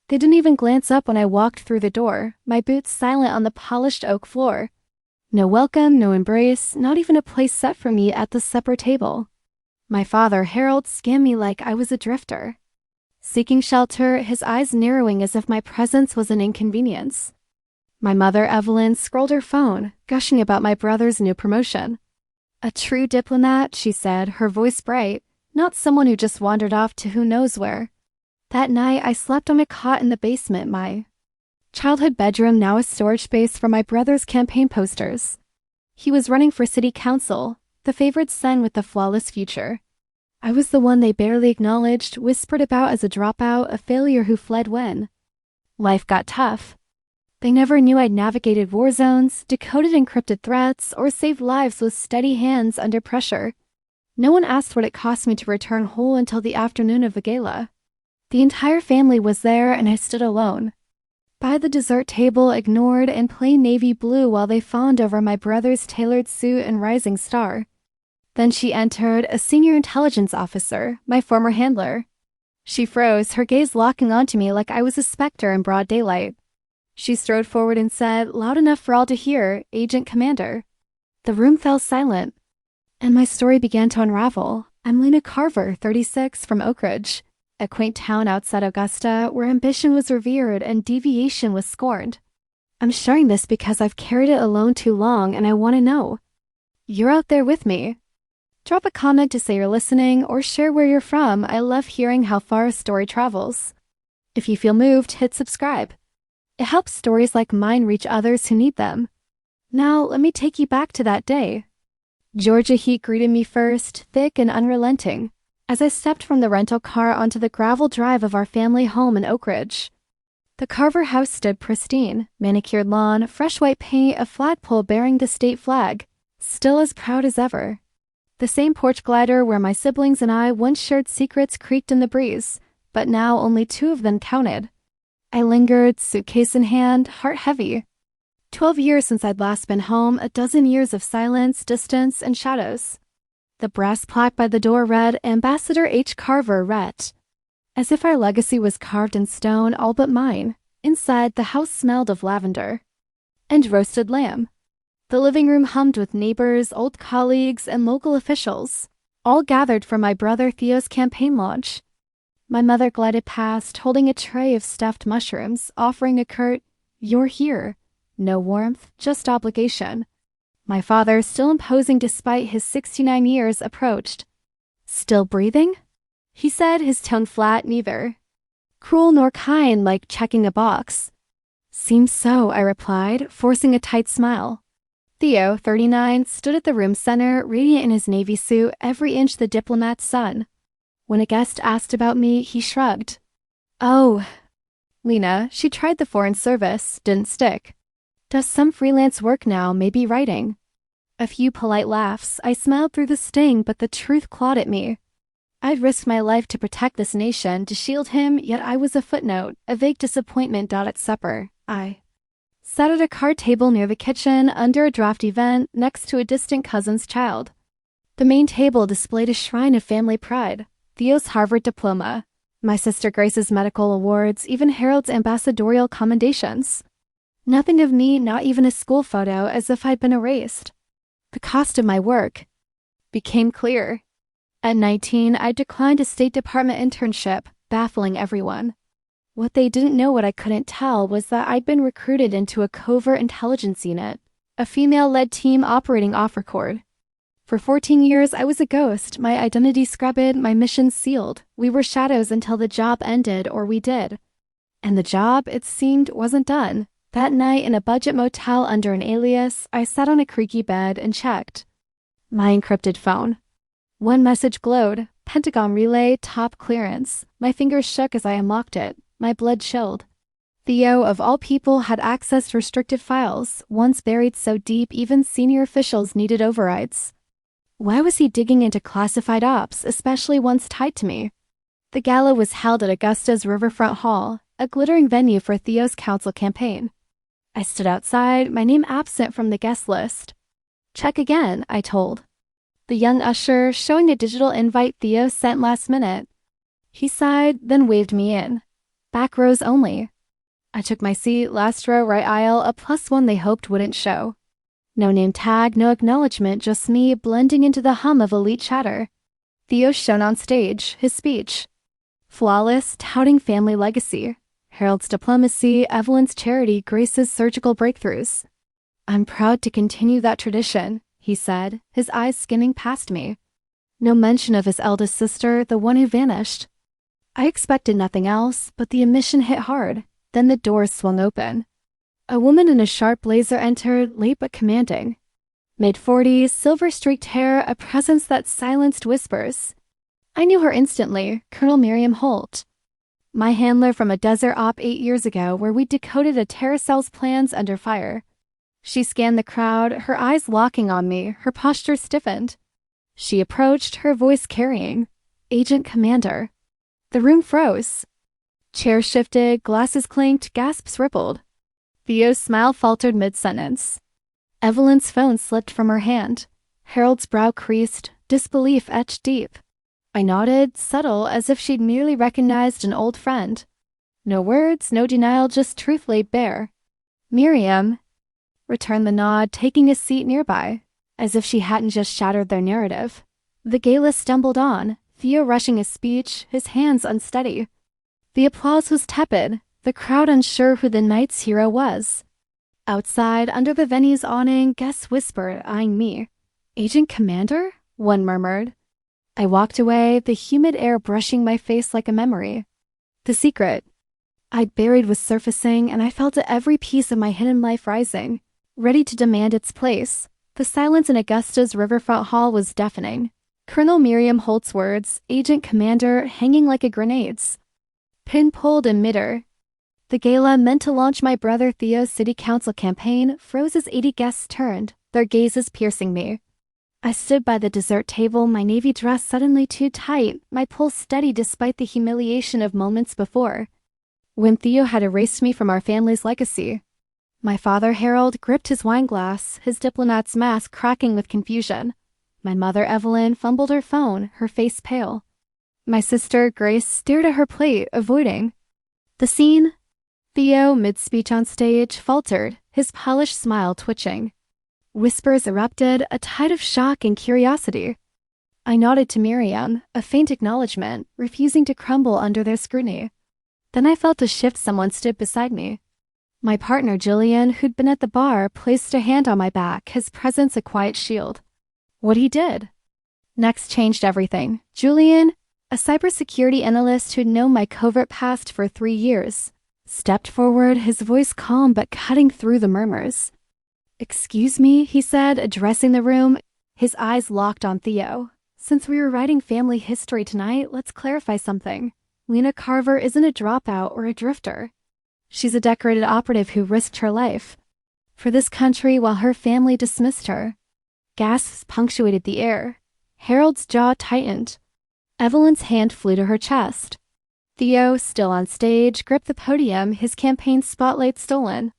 They didn't even glance up when I walked through the door, my boots silent on the polished oak floor. No welcome, no embrace, not even a place set for me at the supper table. My father, Harold, scanned me like I was a drifter. Seeking shelter, his eyes narrowing as if my presence was an inconvenience. My mother, Evelyn, scrolled her phone, gushing about my brother's new promotion. A true diplomat, she said, her voice bright, not someone who just wandered off to who knows where. That night, I slept on a cot in the basement, my childhood bedroom, now a storage space for my brother's campaign posters. He was running for city council, the favored son with the flawless future. I was the one they barely acknowledged, whispered about as a dropout, a failure who fled when life got tough. They never knew I'd navigated war zones, decoded encrypted threats, or saved lives with steady hands under pressure. No one asked what it cost me to return whole until the afternoon of the gala. The entire family was there and I stood alone. By the dessert table, ignored in plain navy blue while they fawned over my brother's tailored suit and rising star. Then she entered, a senior intelligence officer, my former handler. She froze, her gaze locking onto me like I was a specter in broad daylight. She strode forward and said, loud enough for all to hear, Agent Commander. The room fell silent, and my story began to unravel. I'm Lena Carver, 36, from Oakridge, a quaint town outside Augusta where ambition was revered and deviation was scorned. I'm sharing this because I've carried it alone too long and I want to know. You're out there with me. Drop a comment to say you're listening or share where you're from. I love hearing how far a story travels. If you feel moved, hit subscribe. It helps stories like mine reach others who need them. Now, let me take you back to that day. Georgia heat greeted me first, thick and unrelenting, as I stepped from the rental car onto the gravel drive of our family home in Oakridge. The Carver house stood pristine, manicured lawn, fresh white paint, a flagpole bearing the state flag, still as proud as ever. The same porch glider where my siblings and I once shared secrets creaked in the breeze, but now only 2 of them counted. I lingered, suitcase in hand, heart heavy. 12 years since I'd last been home, a dozen years of silence, distance, and shadows. The brass plaque by the door read, Ambassador H. Carver, Ret. As if our legacy was carved in stone, all but mine. Inside, the house smelled of lavender and roasted lamb. The living room hummed with neighbors, old colleagues, and local officials, all gathered for my brother Theo's campaign launch. My mother glided past, holding a tray of stuffed mushrooms, offering a curt, "You're here." No warmth, just obligation. My father, still imposing despite his 69 years, approached. "Still breathing?" he said, his tone flat, neither cruel nor kind, like checking a box. "Seems so," I replied, forcing a tight smile. Theo, 39, stood at the room's center, radiant in his navy suit, every inch the diplomat's son. When a guest asked about me, he shrugged. "Oh, Lena, she tried the foreign service, didn't stick. Does some freelance work now, maybe writing." A few polite laughs. I smiled through the sting, but the truth clawed at me. I'd risked my life to protect this nation, to shield him, yet I was a footnote, a vague disappointment dot at supper. I sat at a card table near the kitchen, under a drafty vent, next to a distant cousin's child. The main table displayed a shrine of family pride. Theo's Harvard diploma, my sister Grace's medical awards, even Harold's ambassadorial commendations. Nothing of me, not even a school photo, as if I'd been erased. The cost of my work became clear. At 19, I declined a State Department internship, baffling everyone. What they didn't know, what I couldn't tell, was that I'd been recruited into a covert intelligence unit, a female-led team operating off-record. For 14 years, I was a ghost, my identity scrubbed, my mission sealed. We were shadows until the job ended, or we did. And the job, it seemed, wasn't done. That night, in a budget motel under an alias, I sat on a creaky bed and checked my encrypted phone. One message glowed, Pentagon relay, top clearance. My fingers shook as I unlocked it, my blood chilled. Theo, of all people, had accessed restricted files, once buried so deep even senior officials needed overrides. Why was he digging into classified ops, especially ones tied to me? The gala was held at Augusta's Riverfront Hall, a glittering venue for Theo's council campaign. I stood outside, my name absent from the guest list. "Check again," I told the young usher, showing a digital invite Theo sent last minute. He sighed, then waved me in. back rows only. I took my seat, last row, right aisle, a +1 they hoped wouldn't show. No name tag, no acknowledgement, just me blending into the hum of elite chatter. Theo shone on stage, his speech. Flawless, touting family legacy. Harold's diplomacy, Evelyn's charity, Grace's surgical breakthroughs. I'm proud to continue that tradition, he said, his eyes skimming past me. No mention of his eldest sister, the one who vanished. I expected nothing else, but the omission hit hard. Then the doors swung open. A woman in a sharp blazer entered, late but commanding. Mid-40s, silver-streaked hair, a presence that silenced whispers. I knew her instantly, Colonel Miriam Holt. My handler from a desert op 8 years ago where we decoded a Terracel's plans under fire. She scanned the crowd, her eyes locking on me, her posture stiffened. She approached, her voice carrying. Agent Commander. The room froze. Chairs shifted, glasses clinked, gasps rippled. Theo's smile faltered mid-sentence. Evelyn's phone slipped from her hand. Harold's brow creased, disbelief etched deep. I nodded, subtle, as if she'd merely recognized an old friend. No words, no denial, just truth laid bare. Miriam returned the nod, taking a seat nearby, as if she hadn't just shattered their narrative. The gala stumbled on, Theo rushing his speech, his hands unsteady. The applause was tepid, the crowd unsure who the night's hero was. Outside, under the venue's awning, guests whispered, eyeing me. Agent Commander? One murmured. I walked away, the humid air brushing my face like a memory. The secret I'd buried was surfacing, and I felt every piece of my hidden life rising, ready to demand its place. The silence in Augusta's riverfront hall was deafening. Colonel Miriam Holt's words, Agent Commander, hanging like a grenade's. Pin pulled in midair. The gala, meant to launch my brother Theo's city council campaign, froze as 80 guests turned, their gazes piercing me. I stood by the dessert table, my navy dress suddenly too tight, my pulse steady despite the humiliation of moments before. When Theo had erased me from our family's legacy. My father, Harold, gripped his wine glass, his diplomat's mask cracking with confusion. My mother, Evelyn, fumbled her phone, her face pale. My sister, Grace, stared at her plate, avoiding. The scene? Theo, mid-speech on stage, faltered, his polished smile twitching. Whispers erupted, a tide of shock and curiosity. I nodded to Miriam, a faint acknowledgement, refusing to crumble under their scrutiny. Then I felt a shift. Someone stood beside me. My partner, Julian, who'd been at the bar, placed a hand on my back, his presence a quiet shield. What he did next changed everything. Julian, a cybersecurity analyst who'd known my covert past for 3 years, stepped forward, his voice calm but cutting through the murmurs. Excuse me, he said, addressing the room, his eyes locked on Theo. Since we were writing family history tonight, let's clarify something. Lena Carver isn't a dropout or a drifter. She's a decorated operative who risked her life for this country while her family dismissed her. Gasps punctuated the air. Harold's jaw tightened. Evelyn's hand flew to her chest. Theo, still on stage, gripped the podium, his campaign spotlight stolen.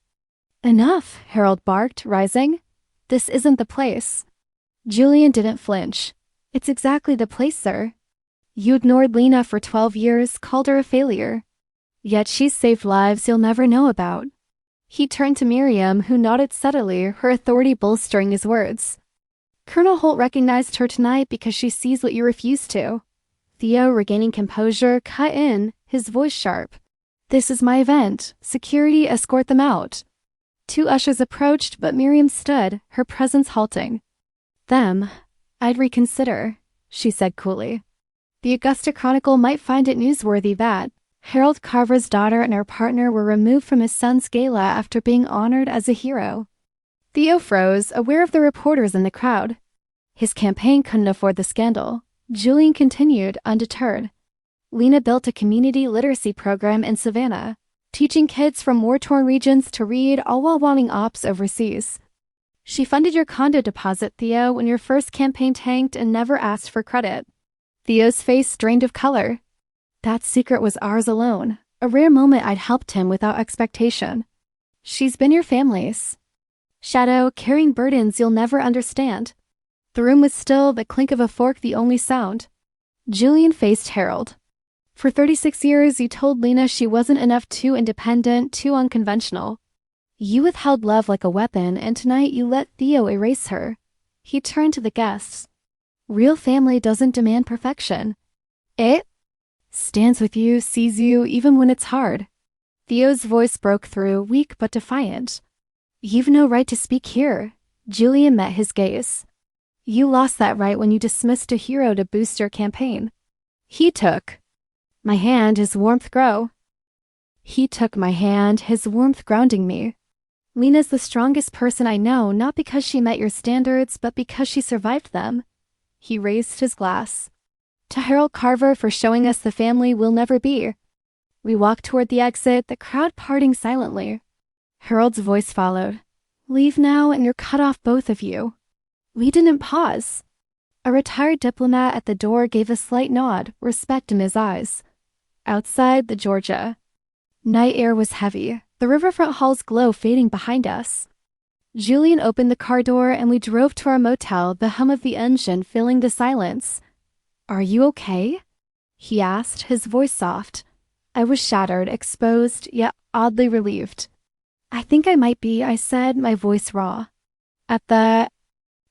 Enough, Harold barked, rising. This isn't the place. Julian didn't flinch. It's exactly the place, sir. You ignored Lena for 12 years, called her a failure. Yet she's saved lives you'll never know about. He turned to Miriam, who nodded subtly, her authority bolstering his words. Colonel Holt recognized her tonight because she sees what you refuse to. Theo, regaining composure, cut in, his voice sharp. This is my event. Security, escort them out. 2 ushers approached, but Miriam stood, her presence halting. Them, I'd reconsider, she said coolly. The Augusta Chronicle might find it newsworthy that Harold Carver's daughter and her partner were removed from his son's gala after being honored as a hero. Theo froze, aware of the reporters in the crowd. His campaign couldn't afford the scandal. Julian continued, undeterred. Lena built a community literacy program in Savannah, teaching kids from war-torn regions to read, all while wanting ops overseas. She funded your condo deposit, Theo, when your first campaign tanked and never asked for credit. Theo's face drained of color. That secret was ours alone, a rare moment I'd helped him without expectation. She's been your family's. Shadow, carrying burdens you'll never understand. The room was still, the clink of a fork the only sound. Julian faced Harold. For 36 years, you told Lena she wasn't enough, too independent, too unconventional. You withheld love like a weapon, and tonight you let Theo erase her. He turned to the guests. Real family doesn't demand perfection. It stands with you, sees you, even when it's hard. Theo's voice broke through, weak but defiant. You've no right to speak here. Julian met his gaze. You lost that right when you dismissed a hero to boost your campaign. He took my hand, his warmth grow. He took my hand, his warmth grounding me. Lena's the strongest person I know, not because she met your standards, but because she survived them. He raised his glass. To Harold Carver for showing us the family we'll never be. We walked toward the exit, the crowd parting silently. Harold's voice followed. Leave now and you're cut off, both of you. We didn't pause. A retired diplomat at the door gave a slight nod, respect in his eyes. Outside, the Georgia. Night air was heavy, the riverfront hall's glow fading behind us. Julian opened the car door and we drove to our motel, the hum of the engine filling the silence. Are you okay? He asked, his voice soft. I was shattered, exposed, yet oddly relieved. I think I might be, I said, my voice raw. At the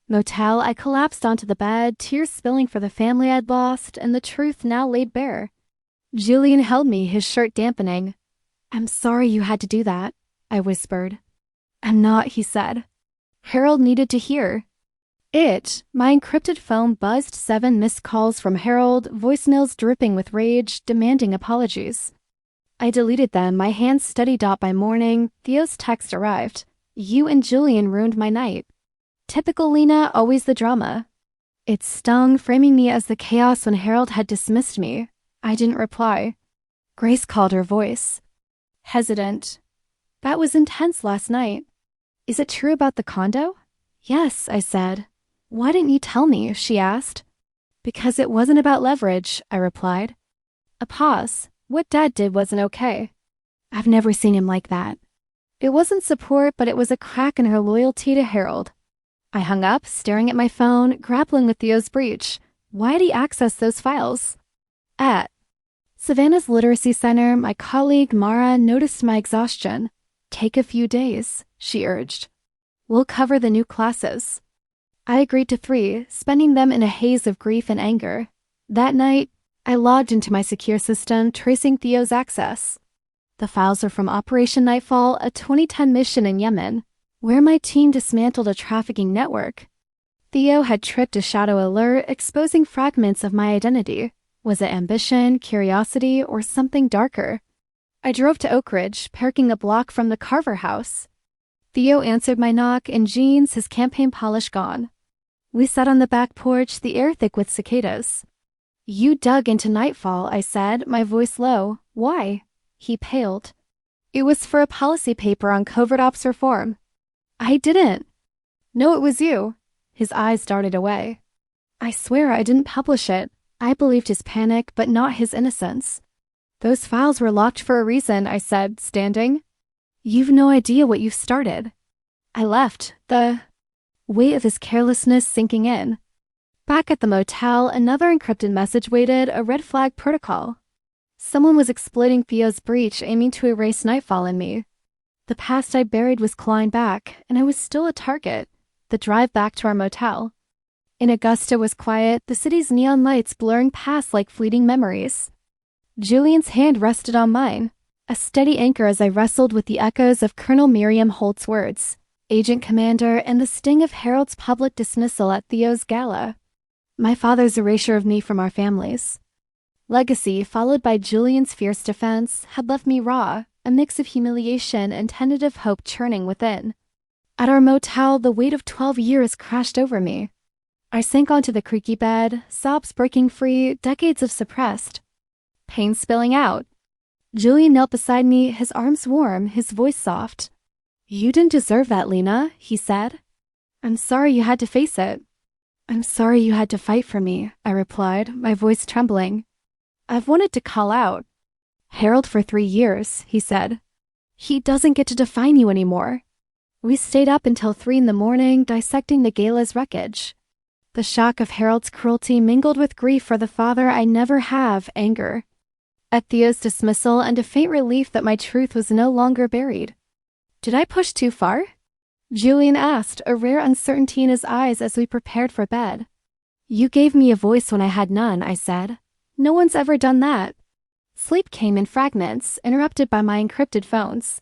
motel, I collapsed onto the bed, tears spilling for the family I'd lost, and the truth now laid bare. Julian held me, his shirt dampening. I'm sorry you had to do that, I whispered. I'm not, he said. Harold needed to hear. My encrypted phone buzzed 7 missed calls from Harold, voicemails dripping with rage, demanding apologies. I deleted them, my hands steadied. By morning, Theo's text arrived. You and Julian ruined my night. Typical Lena, always the drama. It stung, framing me as the chaos when Harold had dismissed me. I didn't reply. Grace called, her voice hesitant. That was intense last night. Is it true about the condo? Yes, I said. Why didn't you tell me? She asked. Because it wasn't about leverage, I replied. A pause. What Dad did wasn't okay. I've never seen him like that. It wasn't support, but it was a crack in her loyalty to Harold. I hung up, staring at my phone, grappling with Theo's breach. Why had he accessed those files? At Savannah's Literacy Center, my colleague Mara noticed my exhaustion. Take a few days, she urged. We'll cover the new classes. I agreed to 3, spending them in a haze of grief and anger. That night, I logged into my secure system, tracing Theo's access. The files are from Operation Nightfall, a 2010 mission in Yemen, where my team dismantled a trafficking network. Theo had tripped a shadow alert, exposing fragments of my identity. Was it ambition, curiosity, or something darker? I drove to Oakridge, parking a block from the Carver house. Theo answered my knock in jeans, his campaign polish gone. We sat on the back porch, the air thick with cicadas. You dug into Nightfall, I said, my voice low. Why? He paled. It was for a policy paper on covert ops reform. I didn't. No, it was you. His eyes darted away. I swear I didn't publish it. I believed his panic, but not his innocence. Those files were locked for a reason, I said, standing. You've no idea what you've started. I left, the weight of his carelessness sinking in. Back at the motel, another encrypted message waited, a red flag protocol. Someone was exploiting Theo's breach, aiming to erase Nightfall in me. The past I buried was clawing back, and I was still a target. The drive back to our motel. In Augusta was quiet, the city's neon lights blurring past like fleeting memories. Julian's hand rested on mine, a steady anchor as I wrestled with the echoes of Colonel Miriam Holt's words, Agent Commander, and the sting of Harold's public dismissal at Theo's gala. My father's erasure of me from our families. Legacy, followed by Julian's fierce defense, had left me raw, a mix of humiliation and tentative hope churning within. At our motel, the weight of 12 years crashed over me. I sank onto the creaky bed, sobs breaking free, decades of suppressed pain spilling out. Julian knelt beside me, his arms warm, his voice soft. You didn't deserve that, Lena, he said. I'm sorry you had to face it. I'm sorry you had to fight for me, I replied, my voice trembling. I've wanted to call out. Harold for 3 years, he said. He doesn't get to define you anymore. We stayed up until 3 in the morning, dissecting the gala's wreckage. The shock of Harold's cruelty mingled with grief for the father I never have, anger. at Theo's dismissal and a faint relief that my truth was no longer buried. Did I push too far? Julian asked, a rare uncertainty in his eyes as we prepared for bed. You gave me a voice when I had none, I said. No one's ever done that. Sleep came in fragments, interrupted by my encrypted phones.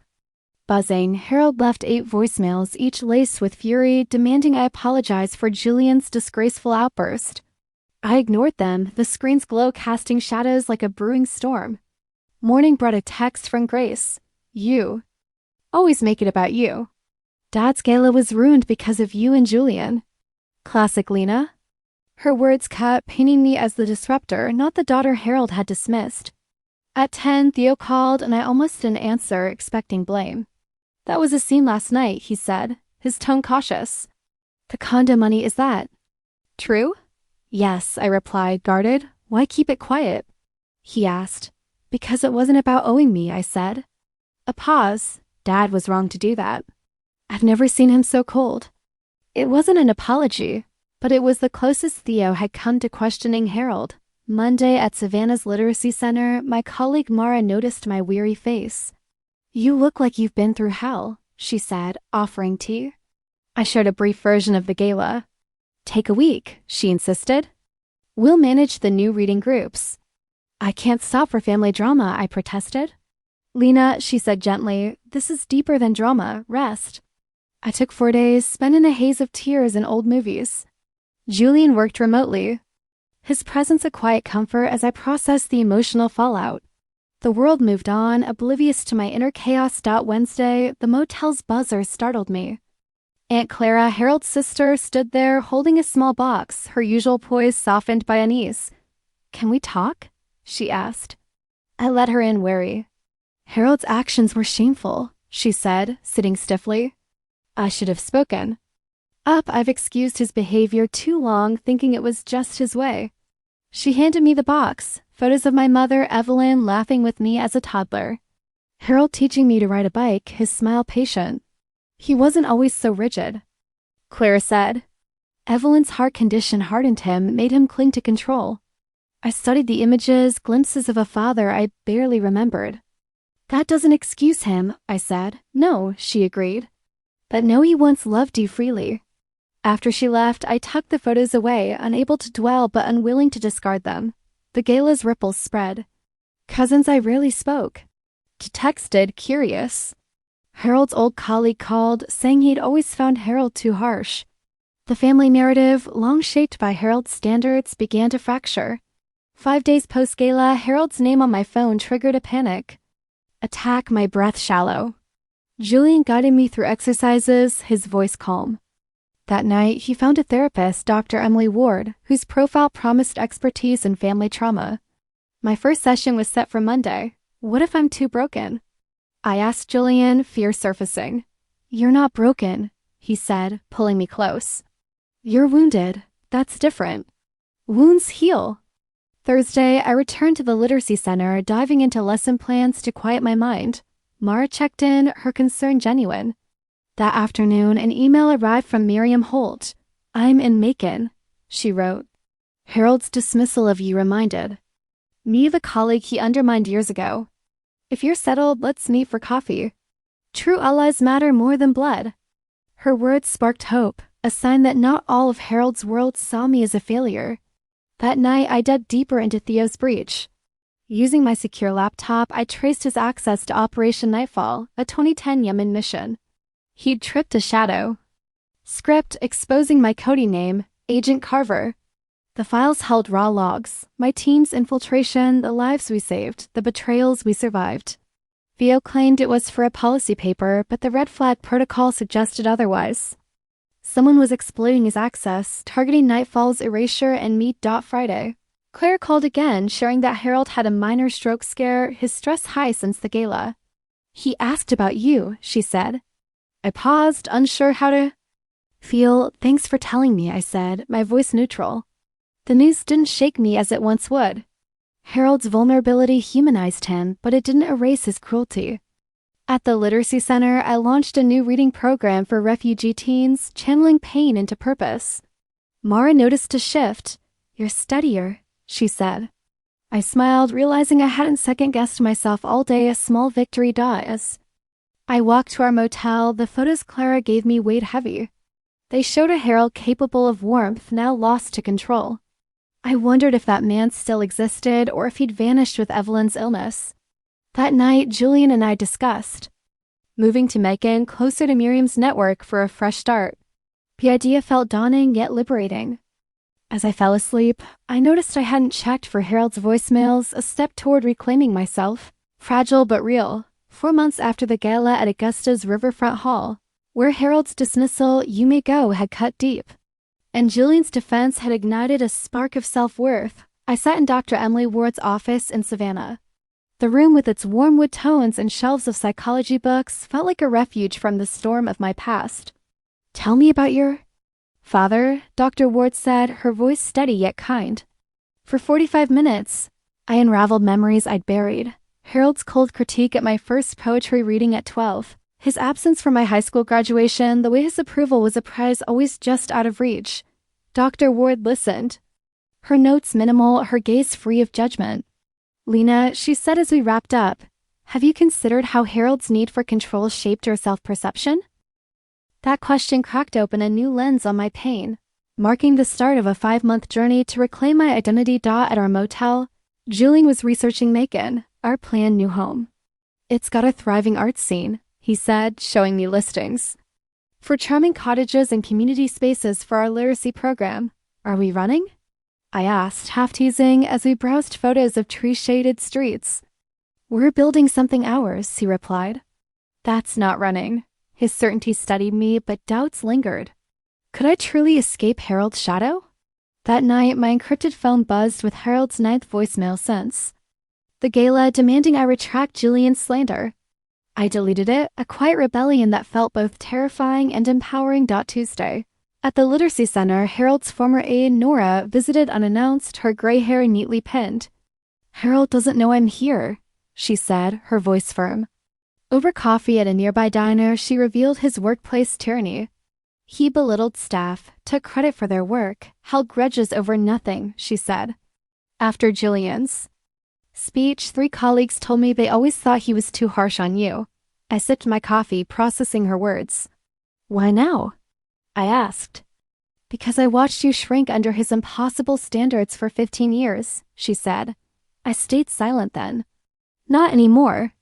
Buzzing, Harold left 8 voicemails, each laced with fury, demanding I apologize for Julian's disgraceful outburst. I ignored them, the screen's glow casting shadows like a brewing storm. Morning brought a text from Grace. You. Always make it about you. Dad's gala was ruined because of you and Julian. Classic Lena. Her words cut, painting me as the disruptor, not the daughter Harold had dismissed. At 10, Theo called, and I almost didn't answer, expecting blame. That was a scene last night, he said, his tone cautious. The condo money, is that true? Yes, I replied, guarded. Why keep it quiet? He asked. Because it wasn't about owing me, I said. A pause. Dad was wrong to do that. I've never seen him so cold. It wasn't an apology, but it was the closest Theo had come to questioning Harold. Monday at Savannah's Literacy Center, my colleague Mara noticed my weary face. You look like you've been through hell, she said, offering tea. I shared a brief version of the gala. Take a week, she insisted. We'll manage the new reading groups. I can't stop for family drama, I protested. Lena, she said gently, this is deeper than drama, rest. I took 4 days, spent in a haze of tears and old movies. Julian worked remotely. His presence a quiet comfort as I processed the emotional fallout. The world moved on, oblivious to my inner chaos. Wednesday, the motel's buzzer startled me. Aunt Clara, Harold's sister, stood there holding a small box, her usual poise softened by unease. Can we talk? She asked. I let her in, wary. Harold's actions were shameful, she said, sitting stiffly. I should have spoken. I've excused his behavior too long, thinking it was just his way. She handed me the box, photos of my mother, Evelyn, laughing with me as a toddler. Harold teaching me to ride a bike, his smile patient. He wasn't always so rigid. Clara said. Evelyn's heart condition hardened him, made him cling to control. I studied the images, glimpses of a father I barely remembered. That doesn't excuse him, I said. No, she agreed. But know he once loved you freely. After she left, I tucked the photos away, unable to dwell but unwilling to discard them. The gala's ripples spread. Cousins I rarely spoke. Texted, curious. Harold's old colleague called, saying he'd always found Harold too harsh. The family narrative, long shaped by Harold's standards, began to fracture. 5 days post-gala, Harold's name on my phone triggered a panic. Attack, my breath shallow. Julian guided me through exercises, his voice calm. That night, he found a therapist, Dr. Emily Ward, whose profile promised expertise in family trauma. My first session was set for Monday. What if I'm too broken? I asked Julian, fear surfacing. You're not broken, he said, pulling me close. You're wounded. That's different. Wounds heal. Thursday, I returned to the Literacy Center, diving into lesson plans to quiet my mind. Mara checked in, her concern genuine. That afternoon, an email arrived from Miriam Holt. I'm in Macon, she wrote. Harold's dismissal of you reminded me of a colleague he undermined years ago. If you're settled, let's meet for coffee. True allies matter more than blood. Her words sparked hope, a sign that not all of Harold's world saw me as a failure. That night, I dug deeper into Theo's breach. Using my secure laptop, I traced his access to Operation Nightfall, a 2010 Yemen mission. He'd tripped a shadow. Script exposing my coding name, Agent Carver. The files held raw logs, my team's infiltration, the lives we saved, the betrayals we survived. Theo claimed it was for a policy paper, but the red flag protocol suggested otherwise. Someone was exploiting his access, targeting Nightfall's erasure and Meet. Friday. Claire called again, sharing that Harold had a minor stroke scare, his stress high since the gala. He asked about you, she said. I paused, unsure how to feel. Thanks for telling me, I said, my voice neutral. The news didn't shake me as it once would. Harold's vulnerability humanized him, but it didn't erase his cruelty. At the Literacy Center, I launched a new reading program for refugee teens, channeling pain into purpose. Mara noticed a shift. You're steadier, she said. I smiled, realizing I hadn't second-guessed myself all day. A small victory does. I walked to our motel. The photos Clara gave me weighed heavy. They showed a Harold capable of warmth, now lost to control. I wondered if that man still existed or if he'd vanished with Evelyn's illness. That night, Julian and I discussed moving to Macon, closer to Miriam's network for a fresh start. The idea felt daunting yet liberating. As I fell asleep, I noticed I hadn't checked for Harold's voicemails, a step toward reclaiming myself. Fragile but real. 4 months after the gala at Augusta's Riverfront Hall, where Harold's dismissal, "You may go," had cut deep, and Julian's defense had ignited a spark of self-worth, I sat in Dr. Emily Ward's office in Savannah. The room with its warm wood tones and shelves of psychology books felt like a refuge from the storm of my past. "Tell me about your father," Dr. Ward said, her voice steady yet kind. For 45 minutes, I unraveled memories I'd buried. Harold's cold critique at my first poetry reading at 12. His absence from my high school graduation, the way his approval was a prize always just out of reach. Dr. Ward listened. Her notes minimal, her gaze free of judgment. "Lena," she said as we wrapped up, "have you considered how Harold's need for control shaped your self-perception?" That question cracked open a new lens on my pain, marking the start of a 5-month journey to reclaim my identity. At our motel, Julian was researching Macon, our planned new home. "It's got a thriving arts scene," he said, showing me listings for charming cottages and community spaces for our literacy program. "Are we running?" I asked, half teasing, as we browsed photos of tree-shaded streets. "We're building something ours," he replied. "That's not running." His certainty steadied me, but doubts lingered. Could I truly escape Harold's shadow? That night, my encrypted phone buzzed with Harold's 9th voicemail since the gala, demanding I retract Julian's slander. I deleted it, a quiet rebellion that felt both terrifying and empowering. Tuesday. At the Literacy Center, Harold's former aide, Nora, visited unannounced, her gray hair neatly pinned. "Harold doesn't know I'm here," she said, her voice firm. Over coffee at a nearby diner, she revealed his workplace tyranny. He belittled staff, took credit for their work, held grudges over nothing, she said. After Julian's speech, 3 colleagues told me they always thought he was too harsh on you. I sipped my coffee, processing her words. "Why now?" I asked. "Because I watched you shrink under his impossible standards for 15 years, she said. I stayed silent then. "Not anymore."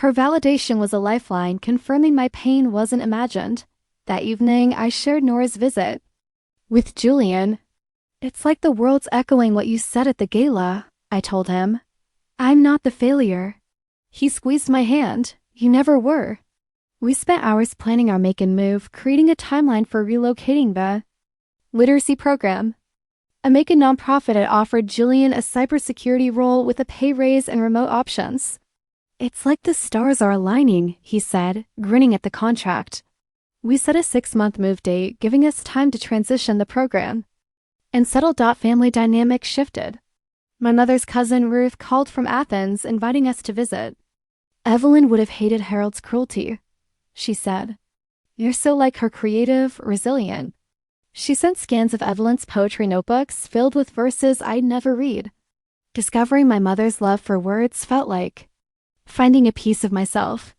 Her validation was a lifeline, confirming my pain wasn't imagined. That evening, I shared Nora's visit with Julian. "It's like the world's echoing what you said at the gala," I told him. "I'm not the failure." He squeezed my hand. "You never were." We spent hours planning our Macon move, creating a timeline for relocating the literacy program. A Macon nonprofit had offered Julian a cybersecurity role with a pay raise and remote options. "It's like the stars are aligning," he said, grinning at the contract. We set a 6-month move date, giving us time to transition the program and settle. Family dynamics shifted. My mother's cousin Ruth called from Athens, inviting us to visit. "Evelyn would have hated Harold's cruelty," she said. "You're so like her, creative, resilient." She sent scans of Evelyn's poetry notebooks filled with verses I'd never read. Discovering my mother's love for words felt like finding a piece of myself.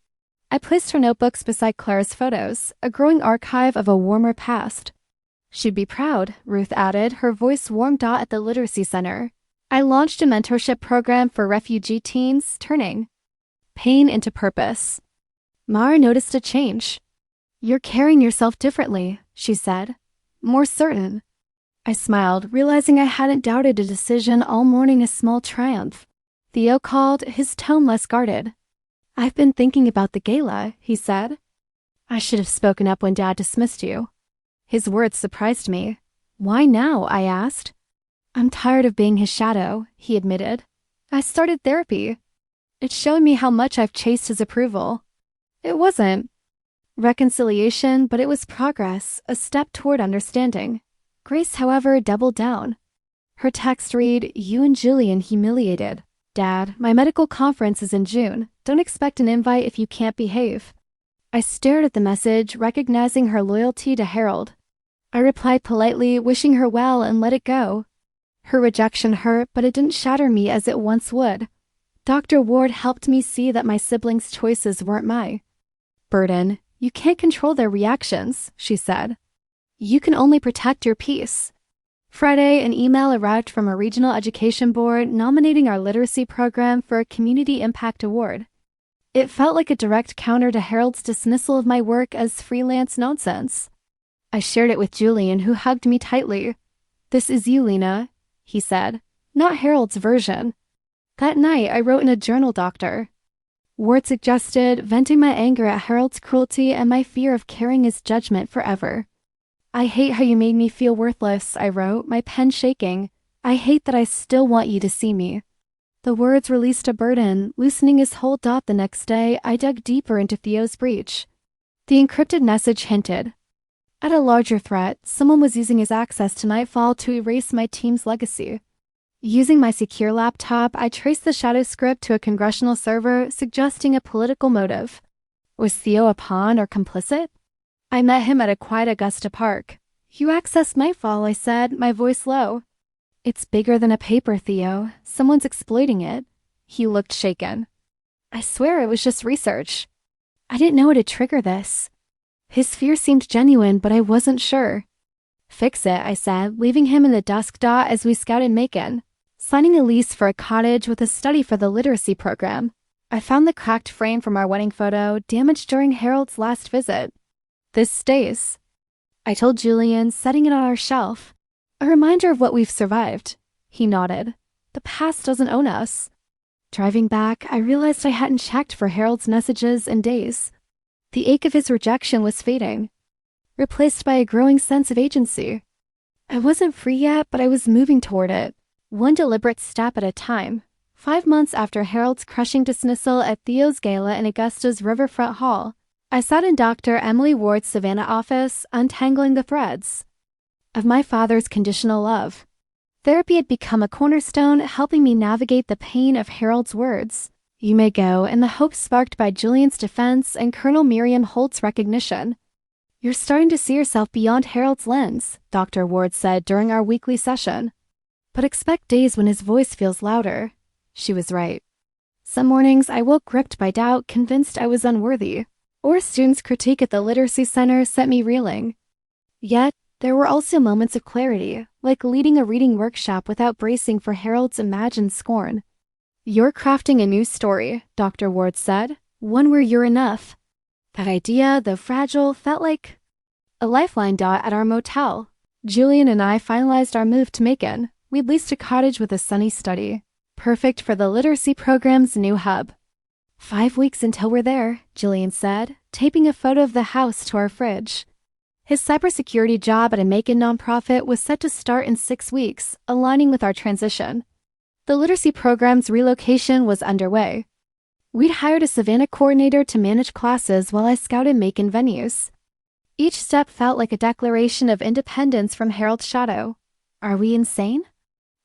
I placed her notebooks beside Clara's photos, a growing archive of a warmer past. "She'd be proud," Ruth added, her voice warm. At the Literacy Center, I launched a mentorship program for refugee teens, turning pain into purpose. Mara noticed a change. "You're carrying yourself differently," she said. "More certain." I smiled, realizing I hadn't doubted a decision all morning. A small triumph. Theo called, his tone less guarded. "I've been thinking about the gala," he said. "I should have spoken up when Dad dismissed you." His words surprised me. "Why now?" I asked. "I'm tired of being his shadow," he admitted. "I started therapy. It showed me how much I've chased his approval. It wasn't reconciliation, but it was progress, a step toward understanding." Grace, however, doubled down. Her text read, "You and Julian humiliated. Dad, my medical conference is in June. Don't expect an invite if you can't behave." I stared at the message, recognizing her loyalty to Harold. I replied politely, wishing her well, and let it go. Her rejection hurt, but it didn't shatter me as it once would. Dr. Ward helped me see that my siblings' choices weren't my burden. You can't control their reactions, she said. You can only protect your peace. Friday, an email arrived from a regional education board nominating our literacy program for a Community Impact Award. It felt like a direct counter to Harold's dismissal of my work as freelance nonsense. I shared it with Julian, who hugged me tightly. This is you, Lena, he said, not Harold's version. That night, I wrote in a journal, Dr. Ward suggested, venting my anger at Harold's cruelty and my fear of carrying his judgment forever. I hate how you made me feel worthless, I wrote, my pen shaking. I hate that I still want you to see me. The words released a burden. Loosening his hold. The next day, I dug deeper into Theo's breach. The encrypted message hinted at a larger threat. Someone was using his access to Nightfall to erase my team's legacy. Using my secure laptop, I traced the shadow script to a congressional server, suggesting a political motive. Was Theo a pawn or complicit? I met him at a quiet Augusta Park. You accessed Nightfall, I said, my voice low. It's bigger than a paper, Theo. Someone's exploiting it. He looked shaken. I swear it was just research. I didn't know it'd trigger this. His fear seemed genuine, but I wasn't sure. Fix it, I said, leaving him in the dusk as we scouted Macon. Signing a lease for a cottage with a study for the literacy program. I found the cracked frame from our wedding photo, damaged during Harold's last visit. This stays, I told Julian, setting it on our shelf. A reminder of what we've survived. He nodded. The past doesn't own us. Driving back, I realized I hadn't checked for Harold's messages in days. The ache of his rejection was fading, replaced by a growing sense of agency. I wasn't free yet, but I was moving toward it, one deliberate step at a time. 5 months after Harold's crushing dismissal at Theo's gala in Augusta's Riverfront Hall, I sat in Dr. Emily Ward's Savannah office, untangling the threads of my father's conditional love. Therapy had become a cornerstone, helping me navigate the pain of Harold's words. You may go, and the hope sparked by Julian's defense and Colonel Miriam Holt's recognition. You're starting to see yourself beyond Harold's lens, Dr. Ward said during our weekly session. But expect days when his voice feels louder. She was right. Some mornings I woke gripped by doubt, convinced I was unworthy. Or a student's critique at the literacy center set me reeling. Yet, there were also moments of clarity, like leading a reading workshop without bracing for Harold's imagined scorn. You're crafting a new story, Dr. Ward said, one where you're enough. That idea, though fragile, felt like a lifeline at our motel. Julian and I finalized our move to Macon. We'd leased a cottage with a sunny study, perfect for the literacy program's new hub. 5 weeks until we're there, Julian said, taping a photo of the house to our fridge. His cybersecurity job at a Macon nonprofit was set to start in 6 weeks, aligning with our transition. The literacy program's relocation was underway. We'd hired a Savannah coordinator to manage classes while I scouted Macon venues. Each step felt like a declaration of independence from Harold's shadow. Are we insane?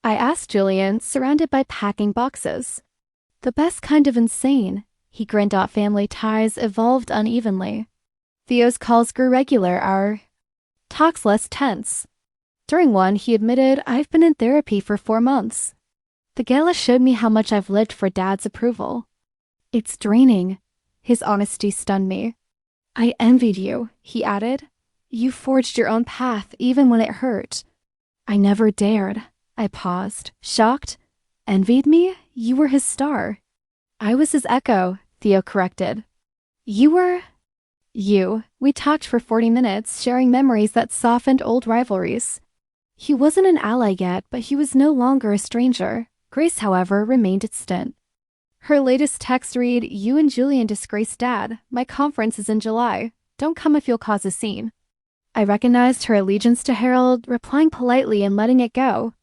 I asked Julian, surrounded by packing boxes. The best kind of insane, he grinned. Family ties evolved unevenly. Theo's calls grew regular, our talks less tense. During one, he admitted, I've been in therapy for 4 months. The gala showed me how much I've lived for Dad's approval. It's draining. His honesty stunned me. I envied you, he added. You forged your own path, even when it hurt. I never dared. I paused, shocked. Envied me? You were his star. I was his echo, Theo corrected. You were? You. We talked for 40 minutes, sharing memories that softened old rivalries. He wasn't an ally yet, but he was no longer a stranger. Grace, however, remained distant. Her latest text read, You and Julian disgraced Dad. My conference is in July. Don't come if you'll cause a scene. I recognized her allegiance to Harold, replying politely and letting it go.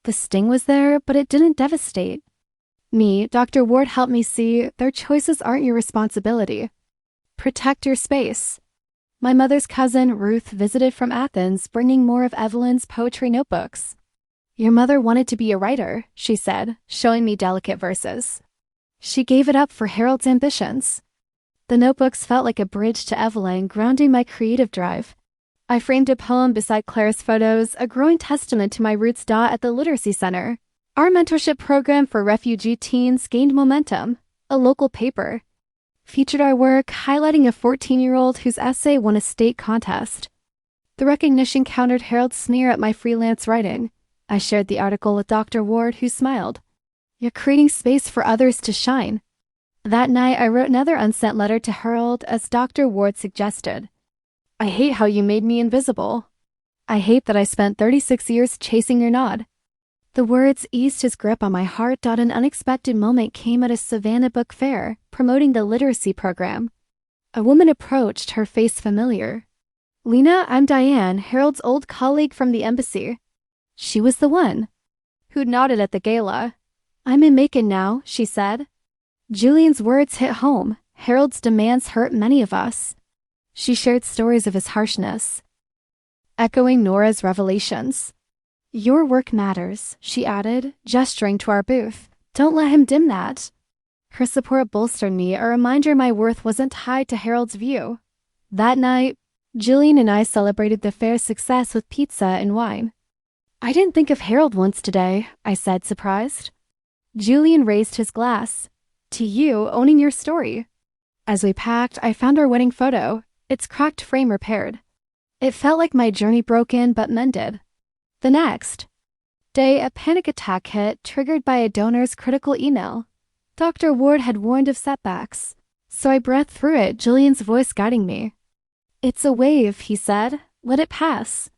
The sting was there, but it didn't devastate. Me, Dr. Ward helped me see their choices aren't your responsibility. Protect your space. My mother's cousin, Ruth, visited from Athens, bringing more of Evelyn's poetry notebooks. Your mother wanted to be a writer, she said, showing me delicate verses. She gave it up for Harold's ambitions. The notebooks felt like a bridge to Evelyn, grounding my creative drive. I framed a poem beside Claire's photos, a growing testament to my roots. At the Literacy Center, our mentorship program for refugee teens gained momentum. A local paper featured our work, highlighting a 14-year-old whose essay won a state contest. The recognition countered Harold's sneer at my freelance writing. I shared the article with Dr. Ward, who smiled. "You're creating space for others to shine." That night, I wrote another unsent letter to Harold, as Dr. Ward suggested. "I hate how you made me invisible. I hate that I spent 36 years chasing your nod." The words eased his grip on my heart. An unexpected moment came at a Savannah book fair, promoting the literacy program. A woman approached, her face familiar. "Lena, I'm Diane, Harold's old colleague from the embassy." She was the one who'd nodded at the gala. "I'm in Macon now," she said. Julian's words hit home. Harold's demands hurt many of us. She shared stories of his harshness, echoing Nora's revelations. "Your work matters," she added, gesturing to our booth. "Don't let him dim that." Her support bolstered me, a reminder my worth wasn't tied to Harold's view. That night, Julian and I celebrated the fair's success with pizza and wine. "I didn't think of Harold once today," I said, surprised. Julian raised his glass. "To you, owning your story." As we packed, I found our wedding photo, its cracked frame repaired. It felt like my journey broken but mended. The next day, a panic attack hit, triggered by a donor's critical email. Dr. Ward had warned of setbacks, so I breathed through it, Julian's voice guiding me. "It's a wave," he said. "Let it pass."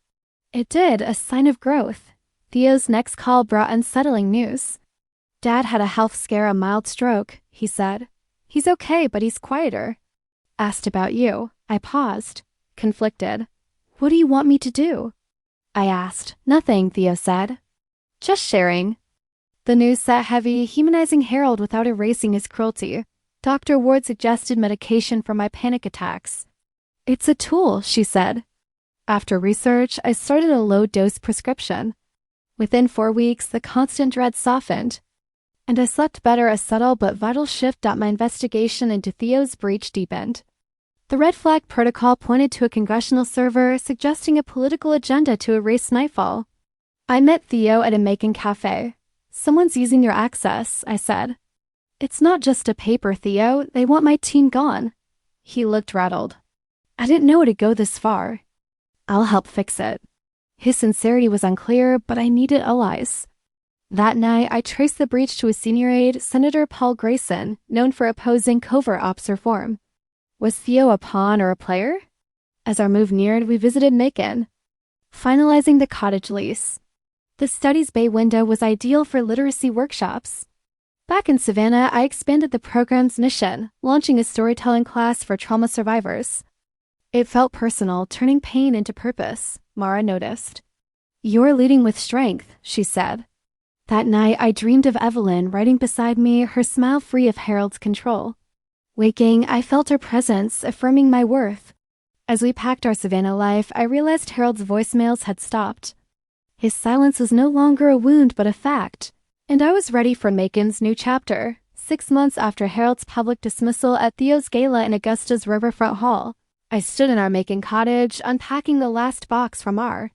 It did, a sign of growth. Theo's next call brought unsettling news. "Dad had a health scare, a mild stroke," he said. "He's okay, but he's quieter." Asked about you. I paused, conflicted. "What do you want me to do?" I asked. "Nothing," Theo said. "Just sharing." The news sat heavy, humanizing Harold without erasing his cruelty. Dr. Ward suggested medication for my panic attacks. "It's a tool," she said. After research, I started a low-dose prescription. Within 4 weeks, the constant dread softened, and I slept better, a subtle but vital shift. My investigation into Theo's breach deepened. The red flag protocol pointed to a congressional server suggesting a political agenda to erase Nightfall. I met Theo at a Macon cafe. "Someone's using your access," I said. "It's not just a paper, Theo. They want my teen gone." He looked rattled. "I didn't know it'd go this far." "I'll help fix it." His sincerity was unclear, but I needed allies. That night, I traced the breach to a senior aide, Senator Paul Grayson, known for opposing covert ops reform. Was Theo a pawn or a player? As our move neared, we visited Macon, finalizing the cottage lease. The studies bay window was ideal for literacy workshops. Back in Savannah, I expanded the program's mission, launching a storytelling class for trauma survivors. It felt personal, turning pain into purpose, Mara noticed. "You're leading with strength," she said. That night, I dreamed of Evelyn riding beside me, her smile free of Harold's control. Waking, I felt her presence, affirming my worth. As we packed our Savannah life, I realized Harold's voicemails had stopped. His silence was no longer a wound but a fact, and I was ready for Macon's new chapter. 6 months after Harold's public dismissal at Theo's gala in Augusta's riverfront hall, I stood in our Macon cottage, unpacking the last box from our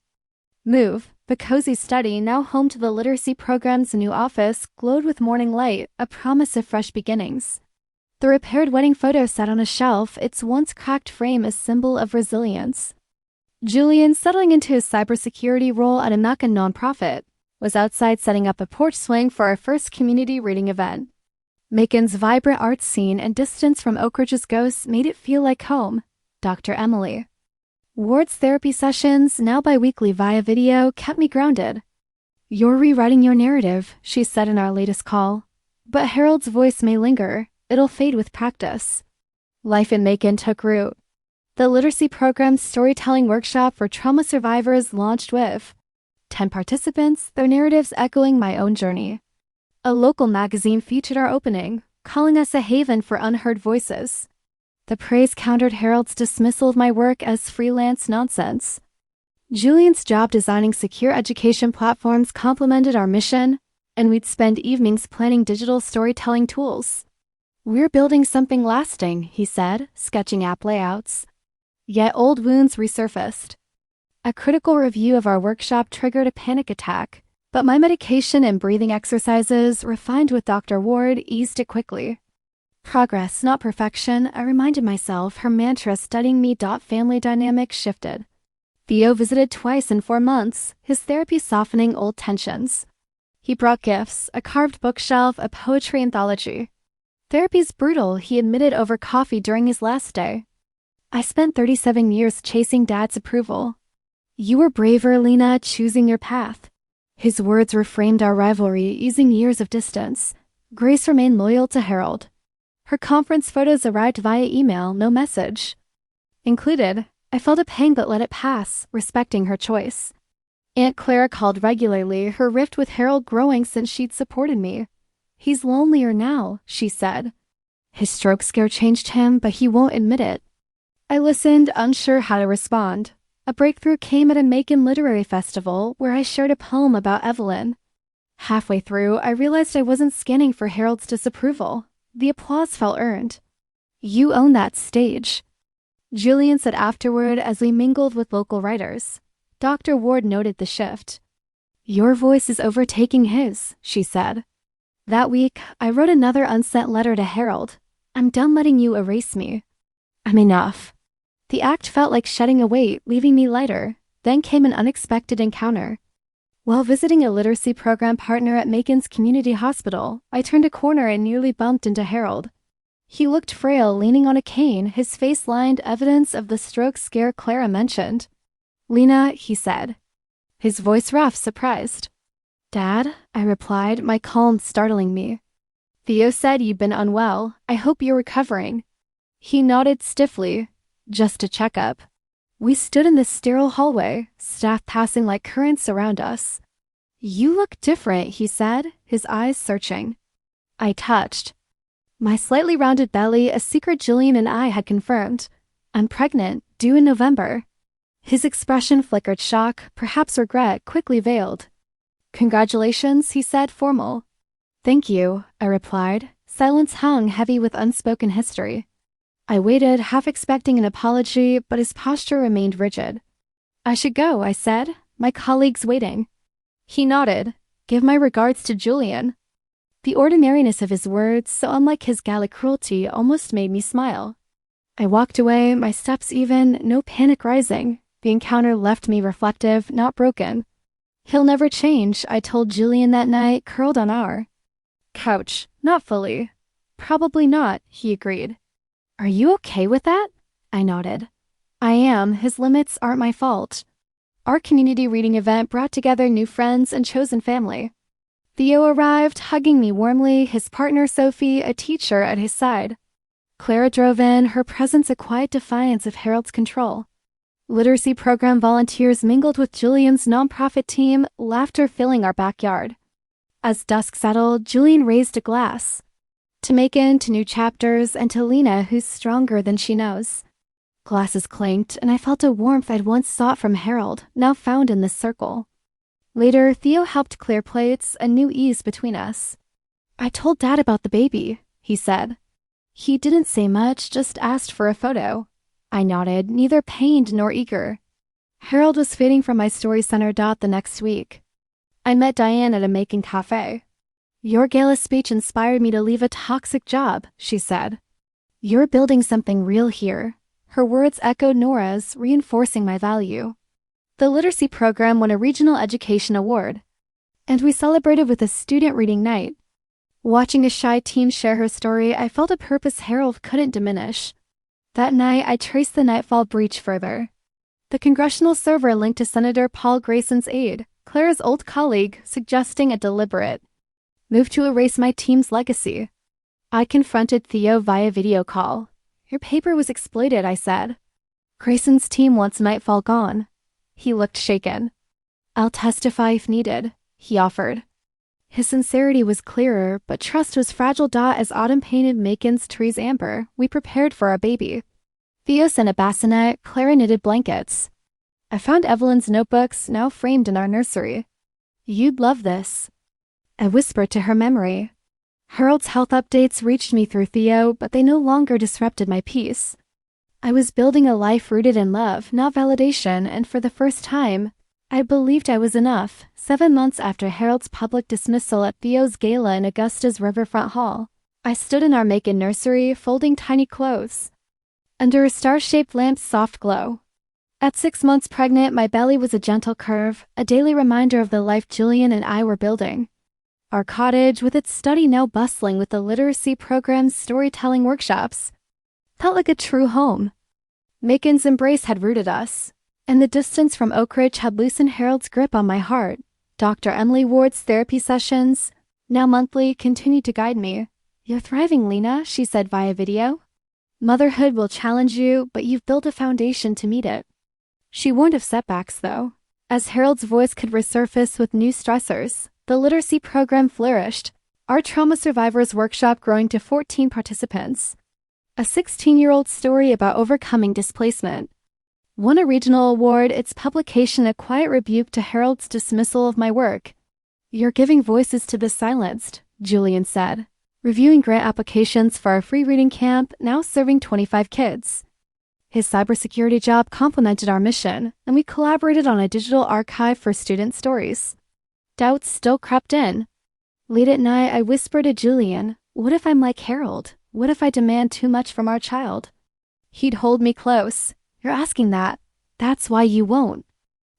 move. The cozy study, now home to the literacy program's new office, glowed with morning light, a promise of fresh beginnings. The repaired wedding photo sat on a shelf, its once cracked frame a symbol of resilience. Julian, settling into his cybersecurity role at a Macon nonprofit, was outside setting up a porch swing for our first community reading event. Macon's vibrant art scene and distance from Oakridge's ghosts made it feel like home. Dr. Emily Ward's therapy sessions, now bi-weekly via video, kept me grounded. "You're rewriting your narrative," she said in our latest call. "But Harold's voice may linger. It'll fade with practice." Life in Macon took root. The literacy program's storytelling workshop for trauma survivors launched with 10 participants, their narratives echoing my own journey. A local magazine featured our opening, calling us a haven for unheard voices. The praise countered Harold's dismissal of my work as freelance nonsense. Julian's job designing secure education platforms complemented our mission, and we'd spend evenings planning digital storytelling tools. "We're building something lasting," he said, sketching app layouts. Yet old wounds resurfaced. A critical review of our workshop triggered a panic attack, but my medication and breathing exercises, refined with Dr. Ward, eased it quickly. Progress, not perfection, I reminded myself, her mantra studying me. Family dynamics shifted. Theo visited twice in 4 months, his therapy softening old tensions. He brought gifts, a carved bookshelf, a poetry anthology. Therapy's brutal, he admitted over coffee during his last day. I spent 37 years chasing Dad's approval. You were braver, Lena, choosing your path. His words reframed our rivalry, easing years of distance. Grace remained loyal to Harold. Her conference photos arrived via email, no message included. I felt a pang but let it pass, respecting her choice. Aunt Clara called regularly, her rift with Harold growing since she'd supported me. He's lonelier now, she said. His stroke scare changed him, but he won't admit it. I listened, unsure how to respond. A breakthrough came at a Macon literary festival where I shared a poem about Evelyn. Halfway through, I realized I wasn't scanning for Harold's disapproval. The applause felt earned. You own that stage, Julian said afterward as we mingled with local writers. Dr. Ward noted the shift. Your voice is overtaking his, she said. That week, I wrote another unsent letter to Harold. I'm done letting you erase me. I'm enough. The act felt like shedding a weight, leaving me lighter. Then came an unexpected encounter. While visiting a literacy program partner at Macon's community hospital, I turned a corner and nearly bumped into Harold. He looked frail, leaning on a cane, his face lined, evidence of the stroke scare Clara mentioned. Lena, he said. His voice rough, surprised. Dad, I replied, my calm startling me. Theo said you'd been unwell. I hope you're recovering. He nodded stiffly. Just a checkup. We stood in the sterile hallway, staff passing like currents around us. You look different, he said, his eyes searching. I touched. My slightly rounded belly, a secret Julian and I had confirmed. I'm pregnant, due in November. His expression flickered shock, perhaps regret, quickly veiled. Congratulations, he said, formal. Thank you, I replied. Silence hung heavy with unspoken history. I waited, half expecting an apology, but his posture remained rigid. I should go, I said. My colleague's waiting. He nodded. Give my regards to Julian. The ordinariness of his words, so unlike his gala cruelty, almost made me smile. I walked away, my steps even, no panic rising. The encounter left me reflective, not broken. He'll never change, I told Julian that night, curled on our couch. Not fully. Probably not, he agreed. Are you okay with that? I nodded. I am. His limits aren't my fault. Our community reading event brought together new friends and chosen family. Theo arrived, hugging me warmly, his partner Sophie, a teacher, at his side. Clara drove in, her presence a quiet defiance of Harold's control. Literacy program volunteers mingled with Julian's nonprofit team, laughter filling our backyard. As dusk settled, Julian raised a glass. To Macon, to new chapters, and to Lena, who's stronger than she knows. Glasses clanked, and I felt a warmth I'd once sought from Harold, now found in this circle. Later, Theo helped clear plates, a new ease between us. I told Dad about the baby, he said. He didn't say much, just asked for a photo. I nodded, neither pained nor eager. Harold was fading from my story center. The next week. I met Diane at a Macon cafe. Your gala speech inspired me to leave a toxic job, she said. You're building something real here. Her words echoed Nora's, reinforcing my value. The literacy program won a regional education award, and we celebrated with a student reading night. Watching a shy teen share her story, I felt a purpose Harold couldn't diminish. That night, I traced the Nightfall breach further. The congressional server linked to Senator Paul Grayson's aide, Clara's old colleague, suggesting a deliberate move to erase my team's legacy. I confronted Theo via video call. Your paper was exploited, I said. Grayson's team wants Nightfall gone. He looked shaken. I'll testify if needed, he offered. His sincerity was clearer, but trust was fragile. As autumn painted Macon's trees amber, we prepared for our baby. Theo sent a bassinet, Clara knitted blankets. I found Evelyn's notebooks, now framed in our nursery. You'd love this, I whispered to her memory. Harold's health updates reached me through Theo, but they no longer disrupted my peace. I was building a life rooted in love, not validation, and for the first time, I believed I was enough. 7 months after Harold's public dismissal at Theo's gala in Augusta's Riverfront Hall, I stood in our Macon nursery, folding tiny clothes. Under a star-shaped lamp's soft glow. At 6 months pregnant, my belly was a gentle curve, a daily reminder of the life Julian and I were building. Our cottage, with its study now bustling with the literacy program's storytelling workshops, felt like a true home. Macon's embrace had rooted us, and the distance from Oakridge had loosened Harold's grip on my heart. Dr. Emily Ward's therapy sessions, now monthly, continued to guide me. "You're thriving, Lena," she said via video. "Motherhood will challenge you, but you've built a foundation to meet it." She warned of setbacks, though. As Harold's voice could resurface with new stressors, the literacy program flourished, our trauma survivors workshop growing to 14 participants. A 16-year-old story about overcoming displacement. Won a regional award, its publication a quiet rebuke to Harold's dismissal of my work. "You're giving voices to the silenced," Julian said, reviewing grant applications for our free reading camp, now serving 25 kids. His cybersecurity job complemented our mission, and we collaborated on a digital archive for student stories. Doubts still crept in. Late at night, I whispered to Julian, "What if I'm like Harold? What if I demand too much from our child?" He'd hold me close. "You're asking that. That's why you won't.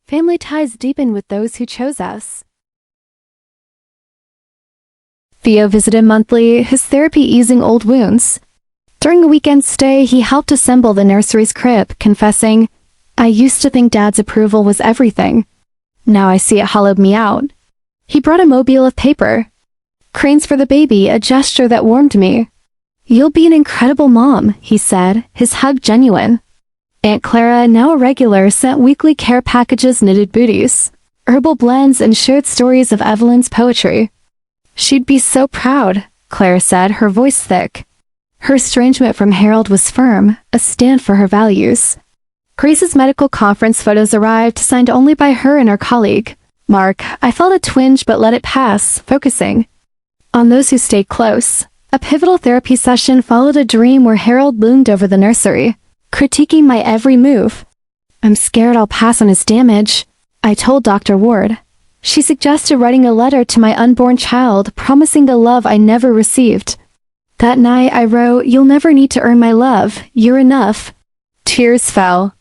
Family ties deepen with those who chose us." Theo visited monthly, his therapy easing old wounds. During a weekend stay, he helped assemble the nursery's crib, confessing, "I used to think Dad's approval was everything. Now I see it hollowed me out." He brought a mobile of paper. "Cranes for the baby," a gesture that warmed me. "You'll be an incredible mom," he said, his hug genuine. Aunt Clara, now a regular, sent weekly care packages, knitted booties, herbal blends, and shared stories of Evelyn's poetry. "She'd be so proud," Clara said, her voice thick. Her estrangement from Harold was firm, a stand for her values. Grace's medical conference photos arrived, signed only by her and her colleague, Mark. I felt a twinge but let it pass, focusing on those who stayed close. A pivotal therapy session followed a dream where Harold loomed over the nursery, critiquing my every move. "I'm scared I'll pass on his damage," I told Dr. Ward. She suggested writing a letter to my unborn child, promising the love I never received. That night I wrote, "You'll never need to earn my love. You're enough." Tears fell.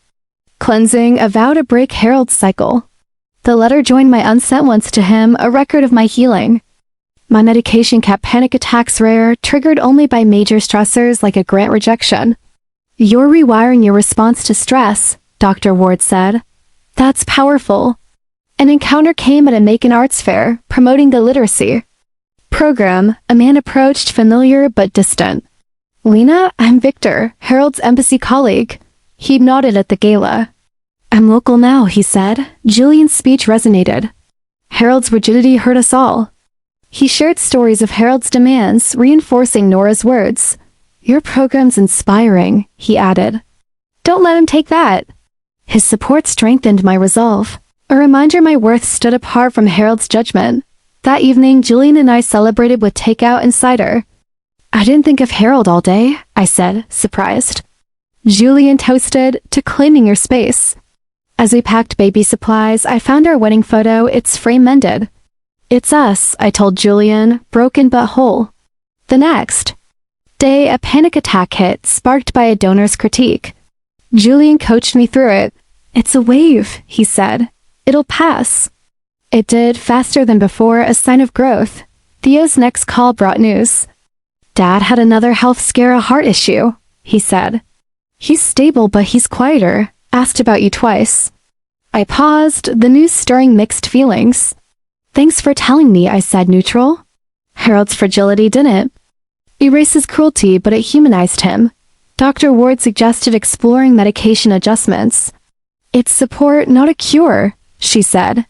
Cleansing, a vow to break Harold's cycle. The letter joined my unsent ones to him, a record of my healing. My medication kept panic attacks rare, triggered only by major stressors like a grant rejection. "You're rewiring your response to stress," Dr. Ward said. "That's powerful." An encounter came at a Macon Arts Fair, promoting the literacy program. A man approached, familiar but distant. "Lena, I'm Victor, Harold's embassy colleague." He nodded at the gala. "I'm local now," he said. Julian's speech resonated. Harold's rigidity hurt us all. He shared stories of Harold's demands, reinforcing Nora's words. "Your program's inspiring," he added. "Don't let him take that." His support strengthened my resolve, a reminder my worth stood apart from Harold's judgment. That evening, Julian and I celebrated with takeout and cider. "I didn't think of Harold all day," I said, surprised. Julian toasted, "To claiming your space." As we packed baby supplies, I found our wedding photo, its frame mended. "It's us," I told Julian, broken but whole. The next day, a panic attack hit, sparked by a donor's critique. Julian coached me through it. "It's a wave," he said. "It'll pass." It did, faster than before, a sign of growth. Theo's next call brought news. "Dad had another health scare, a heart issue," he said. "He's stable, but he's quieter. Asked about you twice." I paused, the news stirring mixed feelings. "Thanks for telling me," I said, neutral. Harold's fragility didn't erase his cruelty, but it humanized him. Dr. Ward suggested exploring medication adjustments. "It's support, not a cure," she said.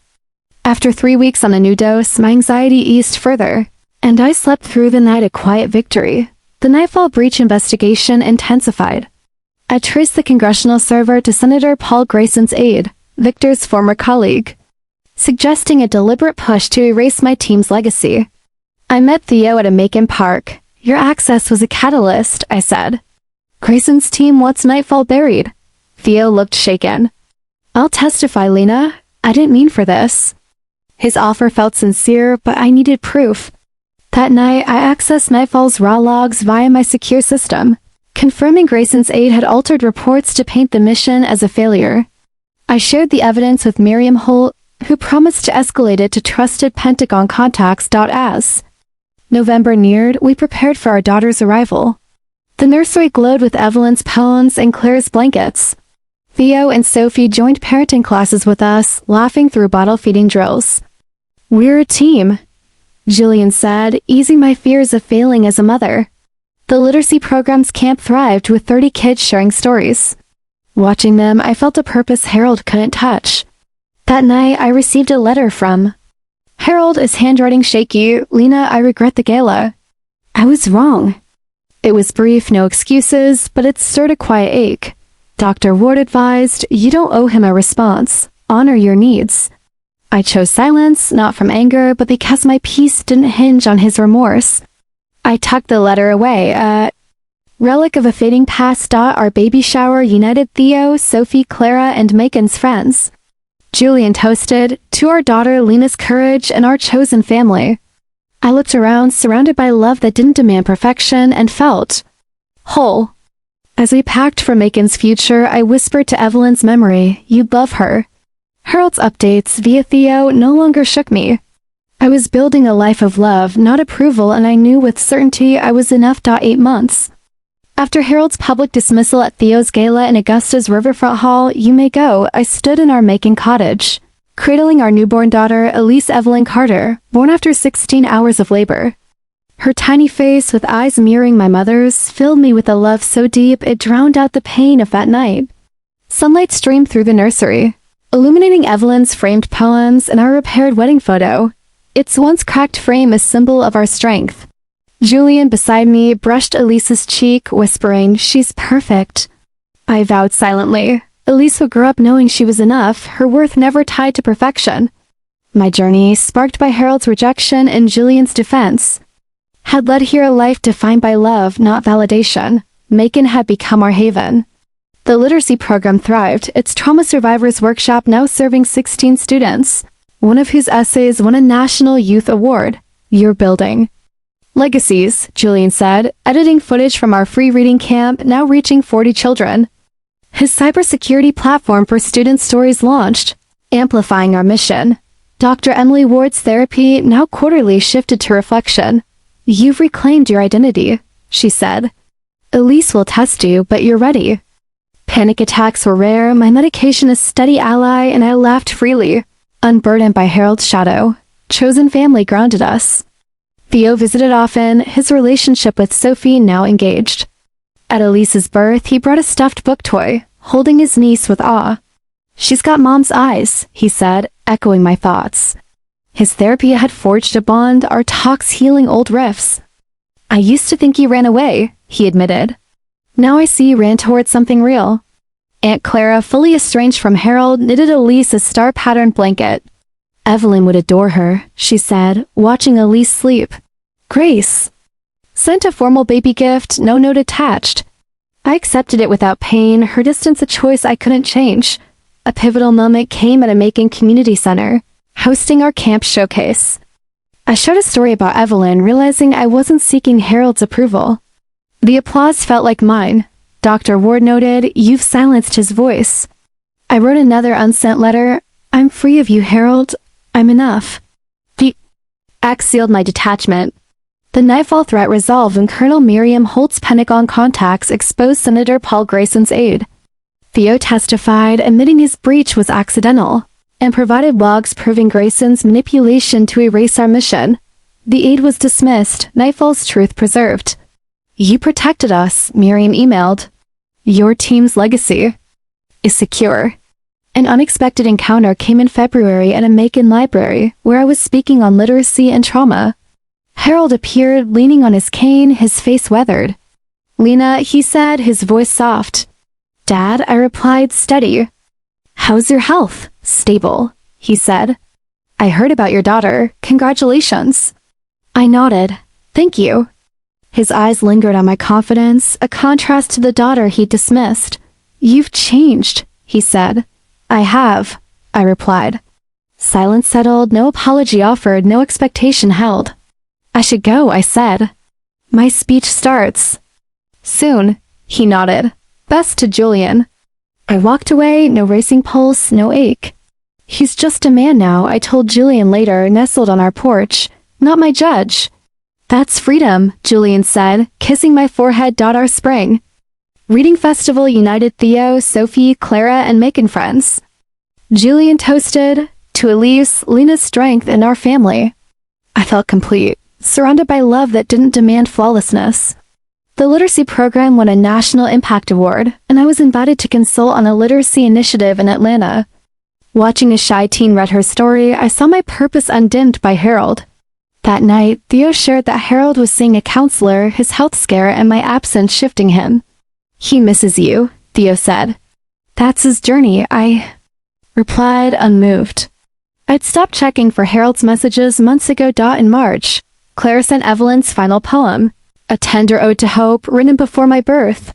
After 3 weeks on a new dose, my anxiety eased further, and I slept through the night a quiet victory. The Nightfall breach investigation intensified. I traced the congressional server to Senator Paul Grayson's aide, Victor's former colleague, suggesting a deliberate push to erase my team's legacy. I met Theo at a Macon park. "Your access was a catalyst," I said. Grayson's team wants Nightfall buried. Theo looked shaken. I'll testify, Lena. I didn't mean for this. His offer felt sincere, but I needed proof. That night, I accessed Nightfall's raw logs via my secure system, confirming Grayson's aide had altered reports to paint the mission as a failure. I shared the evidence with Miriam Holt, who promised to escalate it to trusted Pentagon contacts. As November neared, we prepared for our daughter's arrival. The nursery glowed with Evelyn's poems and Claire's blankets. Theo and Sophie joined parenting classes with us, laughing through bottle-feeding drills. We're a team, Julian said, easing my fears of failing as a mother. The literacy program's camp thrived with 30 kids sharing stories. Watching them, I felt a purpose Harold couldn't touch. That night, I received a letter from Harold, his handwriting shaky. Lena, I regret the gala. I was wrong. It was brief, no excuses, but it stirred a quiet ache. Dr. Ward advised, you don't owe him a response. Honor your needs. I chose silence, not from anger, but because my peace didn't hinge on his remorse. I tucked the letter away. Relic of a fading past. Our baby shower united Theo, Sophie, Clara, and Macon's friends. Julian toasted, to our daughter Lena's courage and our chosen family. I looked around, surrounded by love that didn't demand perfection, and felt whole. As we packed for Macon's future, I whispered to Evelyn's memory, you love her. Harold's updates via Theo no longer shook me. I was building a life of love, not approval, and I knew with certainty I was enough. 8 months. After Harold's public dismissal at Theo's gala in Augusta's Riverfront Hall, you may go, I stood in our Macon cottage, cradling our newborn daughter, Elise Evelyn Carter, born after 16 hours of labor. Her tiny face, with eyes mirroring my mother's, filled me with a love so deep it drowned out the pain of that night. Sunlight streamed through the nursery, illuminating Evelyn's framed poems and our repaired wedding photo. Its once cracked frame a symbol of our strength. Julian beside me brushed Elise's cheek, whispering, she's perfect. I vowed silently. Elise would grow up knowing she was enough, her worth never tied to perfection. My journey, sparked by Harold's rejection and Julian's defense, had led here a life defined by love, not validation. Macon had become our haven. The literacy program thrived, its trauma survivors workshop now serving 16 students, one of whose essays won a National Youth Award. You're building legacies, Julian said, editing footage from our free reading camp now reaching 40 children. His cybersecurity platform for student stories launched, amplifying our mission. Dr. Emily Ward's therapy now quarterly shifted to reflection. You've reclaimed your identity, she said. Elise will test you, but you're ready. Panic attacks were rare, my medication a steady ally, and I laughed freely, unburdened by Harold's shadow. Chosen family grounded us. Theo visited often, his relationship with Sophie now engaged. At Elise's birth, he brought a stuffed book toy, holding his niece with awe. She's got mom's eyes, he said, echoing my thoughts. His therapy had forged a bond, our talks healing old rifts. I used to think you ran away, he admitted. Now I see you ran towards something real. Aunt Clara, fully estranged from Harold, knitted Elise a star-patterned blanket. Evelyn would adore her, she said, watching Elise sleep. Grace sent a formal baby gift, no note attached. I accepted it without pain, her distance a choice I couldn't change. A pivotal moment came at a Macon Community Center, hosting our camp showcase. I shared a story about Evelyn, realizing I wasn't seeking Harold's approval. The applause felt like mine. Dr. Ward noted, you've silenced his voice. I wrote another unsent letter. I'm free of you, Harold. I'm enough. The act sealed my detachment. The Nightfall threat resolved when Colonel Miriam Holt's Pentagon contacts exposed Senator Paul Grayson's aide. Theo testified, admitting his breach was accidental, and provided logs proving Grayson's manipulation to erase our mission. The aide was dismissed, Nightfall's truth preserved. You protected us, Miriam emailed. Your team's legacy is secure. An unexpected encounter came in February at a Macon library, where I was speaking on literacy and trauma. Harold appeared, leaning on his cane, his face weathered. Lena, he said, his voice soft. Dad, I replied, steady. How's your health? Stable, he said. I heard about your daughter. Congratulations. I nodded. Thank you. His eyes lingered on my confidence, a contrast to the daughter he'd dismissed. "You've changed," he said. "I have," I replied. Silence settled, no apology offered, no expectation held. "I should go," I said. "My speech starts soon," he nodded. "Best to Julian." I walked away, no racing pulse, no ache. "He's just a man now," I told Julian later, nestled on our porch. "Not my judge." "That's freedom," Julian said, kissing my forehead. Our spring reading festival united Theo, Sophie, Clara, and Macon friends. Julian toasted, "To Elise, Lena's strength, and our family." I felt complete, surrounded by love that didn't demand flawlessness. The literacy program won a National Impact Award, and I was invited to consult on a literacy initiative in Atlanta. Watching a shy teen read her story, I saw my purpose undimmed by Harold. That night, Theo shared that Harold was seeing a counselor, his health scare, and my absence shifting him. "He misses you," Theo said. "That's his journey," I replied, unmoved. I'd stopped checking for Harold's messages months ago. In March, Claire sent Evelyn's final poem, a tender ode to hope written before my birth.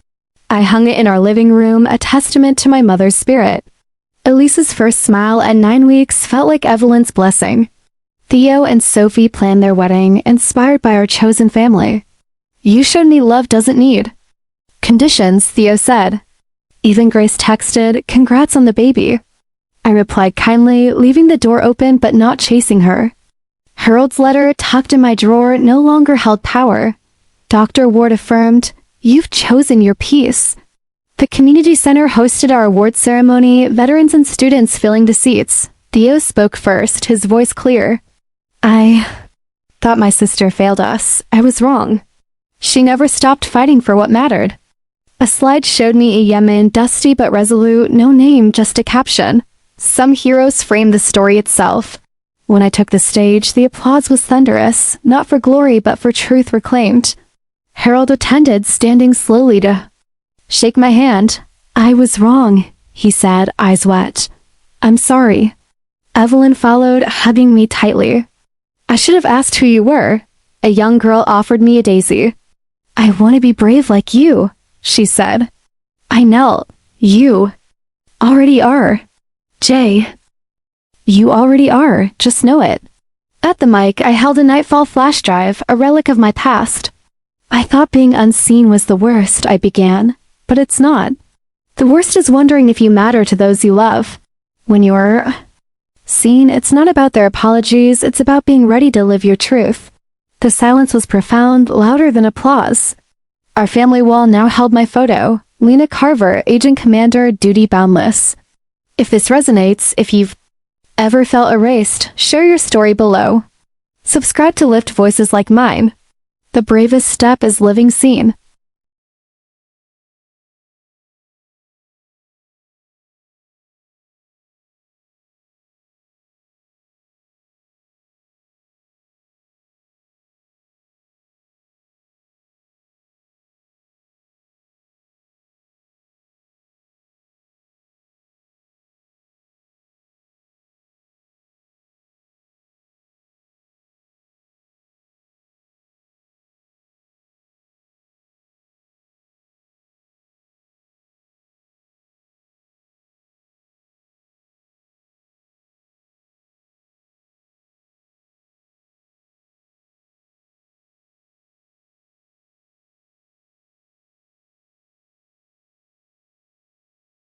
I hung it in our living room, a testament to my mother's spirit. Elise's first smile at 9 weeks felt like Evelyn's blessing. Theo and Sophie planned their wedding, inspired by our chosen family. "You showed me love doesn't need conditions," Theo said. Even Grace texted, "Congrats on the baby." I replied kindly, leaving the door open but not chasing her. Harold's letter, tucked in my drawer, no longer held power. Dr. Ward affirmed, "You've chosen your peace." The community center hosted our award ceremony, veterans and students filling the seats. Theo spoke first, his voice clear. "I thought my sister failed us. I was wrong. She never stopped fighting for what mattered." A slide showed me a Yemen, dusty but resolute, no name, just a caption. Some heroes framed the story itself. When I took the stage, the applause was thunderous, not for glory but for truth reclaimed. Harold attended, standing slowly to shake my hand. "I was wrong," he said, eyes wet. "I'm sorry." Evelyn followed, hugging me tightly. "I should have asked who you were." A young girl offered me a daisy. "I want to be brave like you," she said. I knelt. "You already are. Jay. You already are, just know it." At the mic, I held a Nightfall flash drive, a relic of my past. "I thought being unseen was the worst," I began, "but it's not. The worst is wondering if you matter to those you love. When you're seen, it's not about their apologies, it's about being ready to live your truth." The silence was profound, louder than applause. Our family wall now held my photo, Lena Carver, Agent Commander, Duty Boundless. If this resonates, if you've ever felt erased, share your story below. Subscribe to lift voices like mine. The bravest step is living seen.